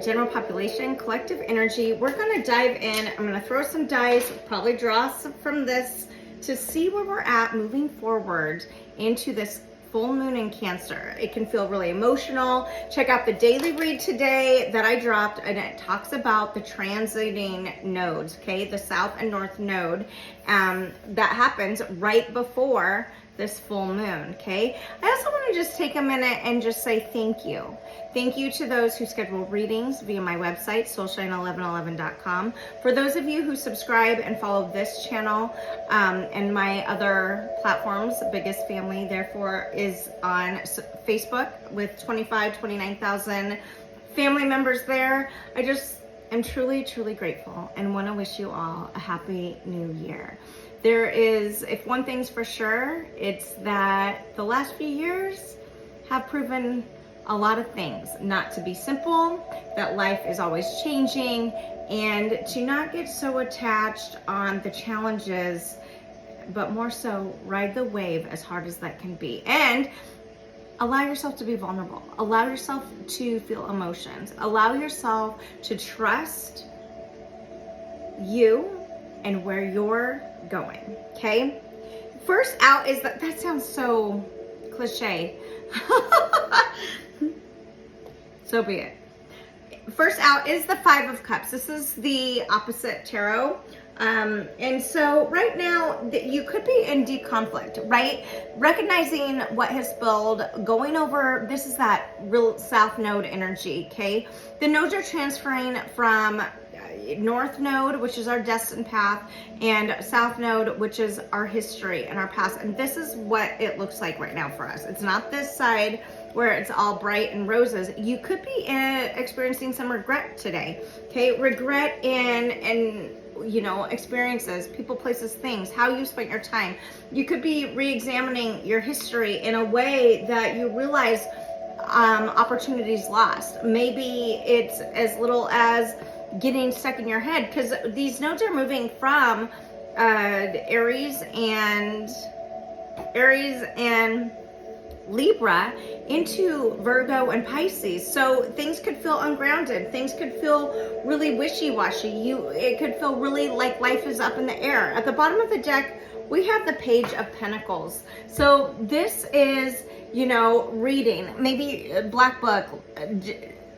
general population, collective energy. We're gonna dive in. I'm gonna throw some dice, probably draw some from this to see where we're at moving forward into this full moon in Cancer. It can feel really emotional. Check out the daily read today that I dropped, and it talks about the transiting nodes, okay? The south and north node that happens right before this full moon, okay? I also want to just take a minute and just say thank you. Thank you to those who schedule readings via my website, soulshine1111.com. For those of you who subscribe and follow this channel and my other platforms, the biggest family, therefore, is on Facebook with 29,000 family members there. I just am truly, truly grateful and want to wish you all a happy new year. There is, if one thing's for sure, it's that the last few years have proven a lot of things not to be simple, that life is always changing, and to not get so attached on the challenges, but more so ride the wave as hard as that can be. And allow yourself to be vulnerable. Allow yourself to feel emotions. Allow yourself to trust you and where you're going, okay? First out is that sounds so cliche. So be it. First out is the Five of Cups. This is the opposite tarot. And so right now you could be in deep conflict, right? Recognizing what has spilled, going over, this is that real south node energy, okay? The nodes are transferring from north node, which is our destined path, and south node, which is our history and our past. And this is what it looks like right now for us. It's not this side where it's all bright and roses. You could be experiencing some regret today, okay? Regret in you know, experiences, people, places, things, how you spent your time. You could be re-examining your history in a way that you realize opportunities lost. Maybe it's as little as getting stuck in your head, because these nodes are moving from Aries and Libra into Virgo and Pisces. So things could feel ungrounded. Things could feel really wishy-washy. It could feel really like life is up in the air. At the bottom of the deck, we have the Page of Pentacles. So this is, you know, reading, maybe a black book.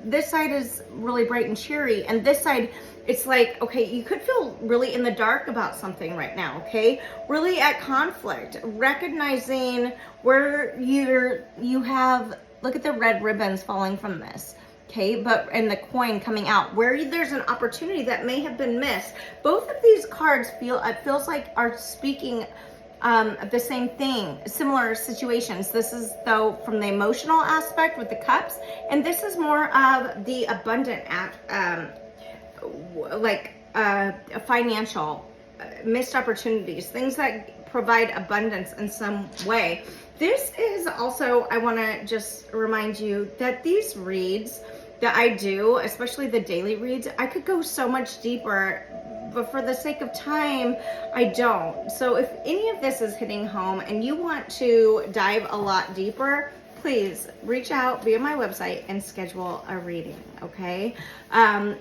This side is really bright and cheery, and this side, it's like, okay, you could feel really in the dark about something right now, okay? Really at conflict, recognizing where you have, look at the red ribbons falling from this, okay? And the coin coming out, where there's an opportunity that may have been missed. Both of these cards it feels like are speaking the same thing, similar situations. This is though from the emotional aspect with the cups, and this is more of the abundant financial missed opportunities, things that provide abundance in some way. This is also, I want to just remind you that these reads that I do, especially the daily reads, I could go so much deeper, but for the sake of time, I don't. So if any of this is hitting home and you want to dive a lot deeper, please reach out via my website and schedule a reading, okay?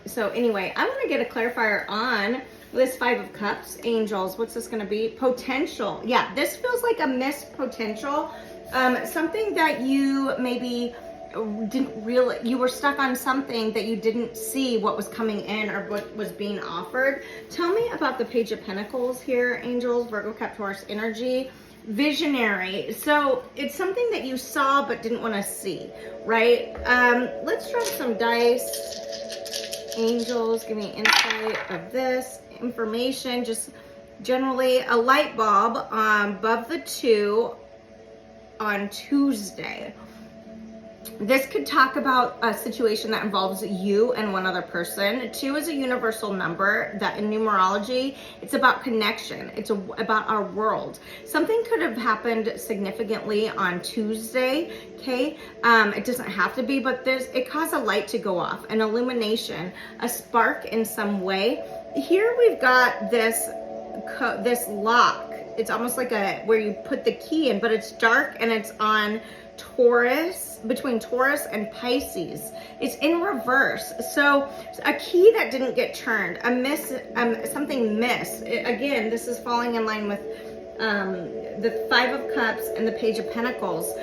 So anyway, I'm gonna get a clarifier on this Five of Cups. Angels, what's this gonna be? Potential. Yeah, this feels like a missed potential. Something that you maybe you were stuck on something that you didn't see what was coming in or what was being offered. Tell me about the Page of Pentacles here, Angels, Virgo, Cap, Taurus energy. Visionary. So it's something that you saw but didn't want to see, right? Let's drop some dice. Angels, give me insight of this information. Just generally a light bulb above the 2 on Tuesday. This could talk about a situation that involves you and one other person. 2 is a universal number that in numerology, it's about connection. It's about our world. Something could have happened significantly on Tuesday, okay? It doesn't have to be, but it caused a light to go off, an illumination, a spark in some way. Here we've got this lock. It's almost like where you put the key in, but it's dark and it's on Taurus, between Taurus and Pisces. It's in reverse. So a key that didn't get turned, something missed. Again, this is falling in line with the Five of Cups and the Page of Pentacles.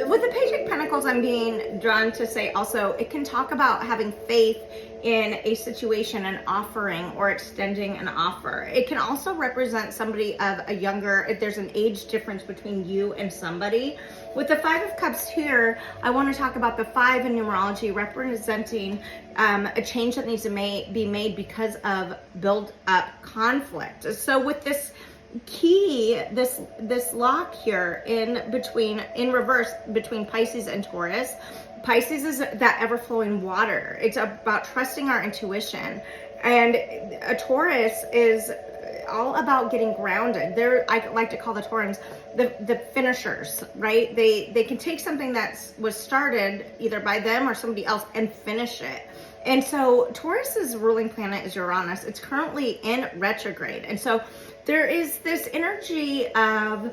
With the Page of Pentacles, I'm being drawn to say also, it can talk about having faith in a situation, an offering, or extending an offer. It can also represent somebody of a younger, if there's an age difference between you and somebody. With the Five of Cups here, I want to talk about the 5 in numerology representing a change that needs to be made because of build up conflict. So with this key, this lock here in reverse between Pisces and Taurus. Pisces is that ever-flowing water. It's about trusting our intuition, and a Taurus is all about getting grounded. I like to call the Taurans the finishers, right? They can take something that was started either by them or somebody else and finish it. And so Taurus's ruling planet is Uranus. It's currently in retrograde, and so there is this energy of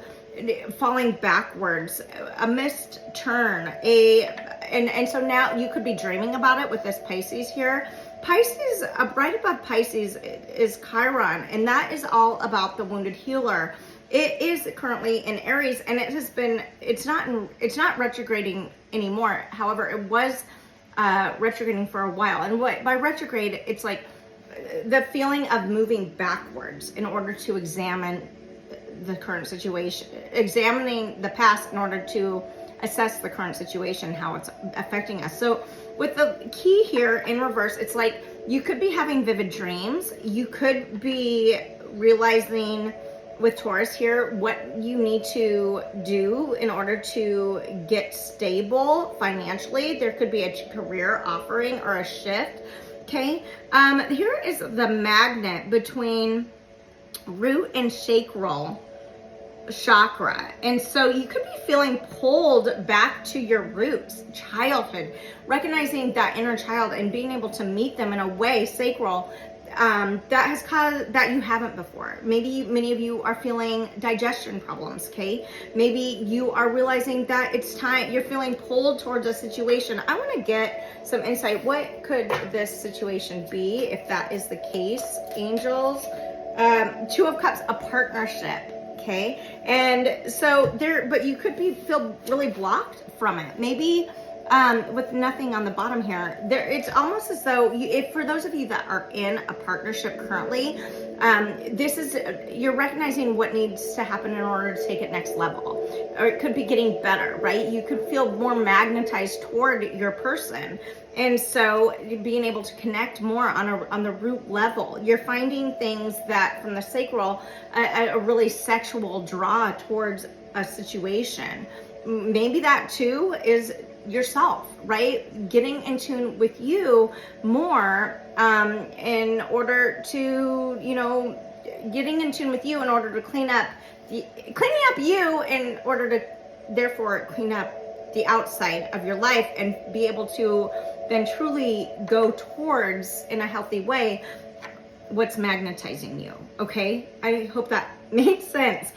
falling backwards, a missed turn, and so now you could be dreaming about it with this Pisces here. Pisces, right above Pisces is Chiron, and that is all about the wounded healer. It is currently in Aries, and it's not retrograding anymore. However, it was retrograding for a while. And by retrograde, it's like the feeling of moving backwards in order to examine the current situation, examining the past in order to assess the current situation, how it's affecting us. So with the key here in reverse, it's like you could be having vivid dreams. You could be realizing with Taurus here what you need to do in order to get stable financially. There could be a career offering or a shift. Okay, here is the magnet between root and sacral chakra, and so you could be feeling pulled back to your roots, childhood, recognizing that inner child and being able to meet them in a way, sacral, that has caused that you haven't before. Maybe many of you are feeling digestion problems. Okay, maybe you are realizing that it's time, you're feeling pulled towards a situation. I want to get some insight. What could this situation be if that is the case? Angels, Two of Cups, a partnership. Okay, and so but you could feel really blocked from it. Maybe with nothing on the bottom here, it's almost as though if for those of you that are in a partnership currently, you're recognizing what needs to happen in order to take it next level, or it could be getting better, right? You could feel more magnetized toward your person. And so being able to connect more on the root level, you're finding things that from the sacral, a really sexual draw towards a situation. Maybe that too is yourself, right? Getting in tune with you more in order to, getting in tune with you in order to cleaning up you in order to therefore clean up the outside of your life and be able to then truly go towards, in a healthy way, what's magnetizing you. Okay, I hope that makes sense.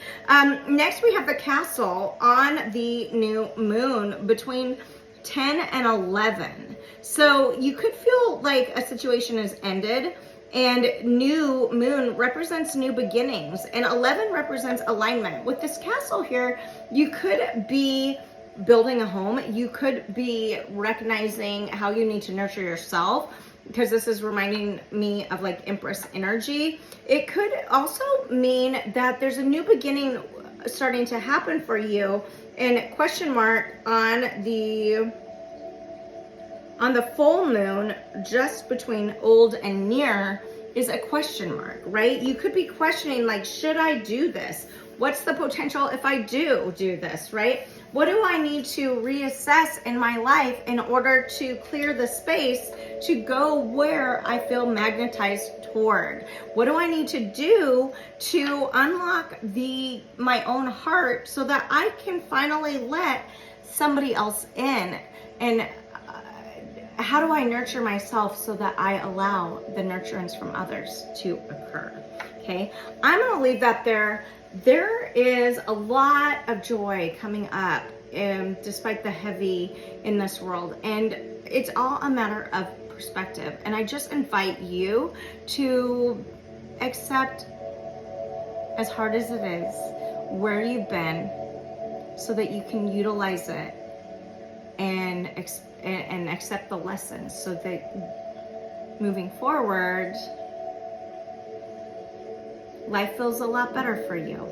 Next we have the Castle on the new moon between 10 and 11. So you could feel like a situation has ended, and new moon represents new beginnings, and 11 represents alignment. With this Castle here, you could be building a home. You could be recognizing how you need to nurture yourself, because this is reminding me of like Empress energy. It could also mean that there's a new beginning starting to happen for you, and question mark on the full moon just between old and near is a question mark, right? You could be questioning, like, should I do this? What's the potential if I do this, right? What do I need to reassess in my life in order to clear the space to go where I feel magnetized toward? What do I need to do to unlock my own heart so that I can finally let somebody else in? And how do I nurture myself so that I allow the nurturance from others to occur? Okay, I'm going to leave that there. There is a lot of joy coming up despite the heavy in this world. And it's all a matter of perspective. And I just invite you to accept, as hard as it is, where you've been, so that you can utilize it and accept the lessons, so that moving forward, life feels a lot better for you,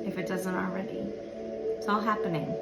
if it doesn't already. It's all happening.